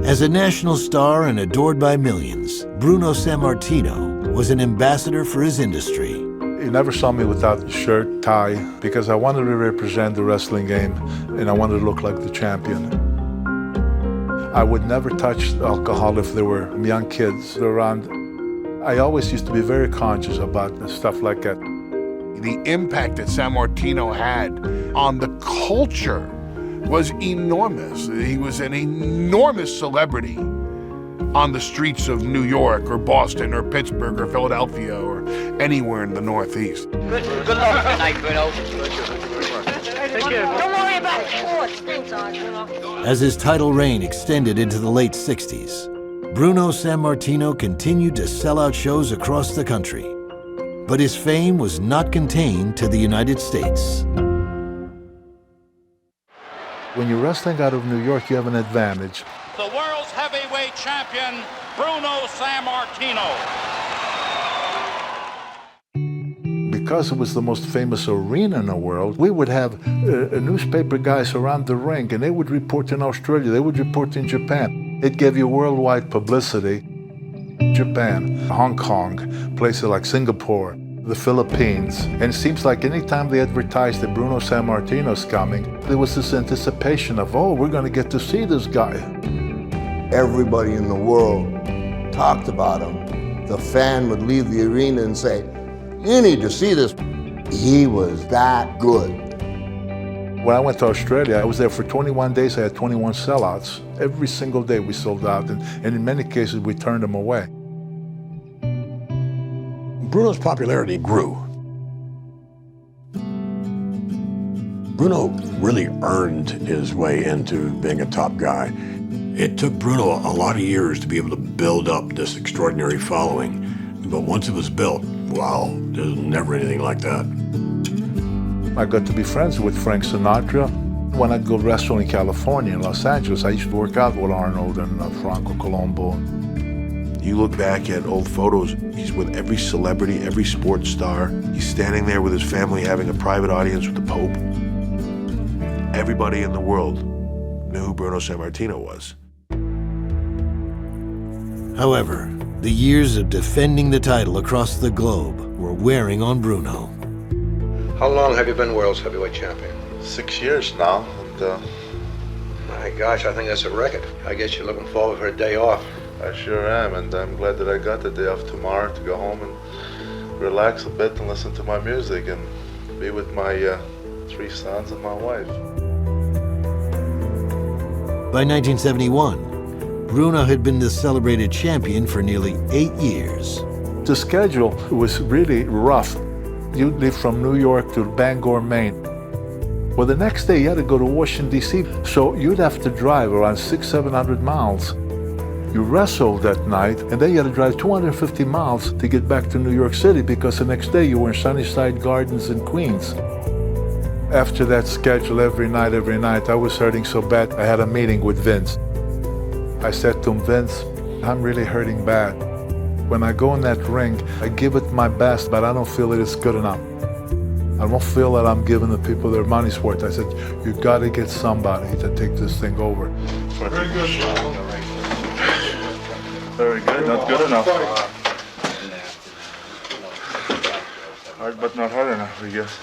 As a national star and adored by millions, Bruno Sammartino was an ambassador for his industry. You never saw me without shirt, tie, because I wanted to represent the wrestling game and I wanted to look like the champion. I would never touch alcohol if there were young kids around. I always used to be very conscious about stuff like that. The impact that Sammartino had on the culture was enormous. He was an enormous celebrity on the streets of New York or Boston or Pittsburgh or Philadelphia or anywhere in the Northeast. Good luck tonight, Bruno. Thank you. Don't worry about the sports. Thanks, Bruno. As his title reign extended into the late 60s, Bruno Sammartino continued to sell out shows across the country. But his fame was not contained to the United States. When you're wrestling out of New York, you have an advantage. The world's heavyweight champion, Bruno Sammartino. Because it was the most famous arena in the world, we would have newspaper guys around the ring, and they would report in Australia, they would report in Japan. It gave you worldwide publicity. Japan, Hong Kong, places like Singapore, the Philippines. And it seems like anytime they advertised that Bruno Sammartino's coming, there was this anticipation of, oh, we're going to get to see this guy. Everybody in the world talked about him. The fan would leave the arena and say, you need to see this. He was that good. When I went to Australia, I was there for 21 days. I had 21 sellouts. Every single day we sold out, and in many cases we turned them away. Bruno's popularity grew. Bruno really earned his way into being a top guy. It took Bruno a lot of years to be able to build up this extraordinary following. But once it was built, wow, there's never anything like that. I got to be friends with Frank Sinatra. When I'd go wrestle in California, in Los Angeles, I used to work out with Arnold and Franco Colombo. You look back at old photos, he's with every celebrity, every sports star. He's standing there with his family having a private audience with the Pope. Everybody in the world knew who Bruno Sammartino was. However, the years of defending the title across the globe were wearing on Bruno. How long have you been world's heavyweight champion? 6 years now. And, My gosh, I think that's a record. I guess you're looking forward for a day off. I sure am, and I'm glad that I got the day off tomorrow to go home and relax a bit and listen to my music and be with my 3 sons and my wife. By 1971, Bruno had been the celebrated champion for nearly 8 years. The schedule was really rough. You'd leave from New York to Bangor, Maine. Well, the next day you had to go to Washington, D.C., so you'd have to drive around 600-700 miles. You wrestled that night, and then you had to drive 250 miles to get back to New York City because the next day you were in Sunnyside Gardens in Queens. After that schedule, every night, I was hurting so bad, I had a meeting with Vince. I said to him, Vince, I'm really hurting bad. When I go in that ring, I give it my best, but I don't feel that it's good enough. I don't feel that I'm giving the people their money's worth. I said, you gotta get somebody to take this thing over. Very good. Very good, not good enough. Hard but not hard enough, I guess.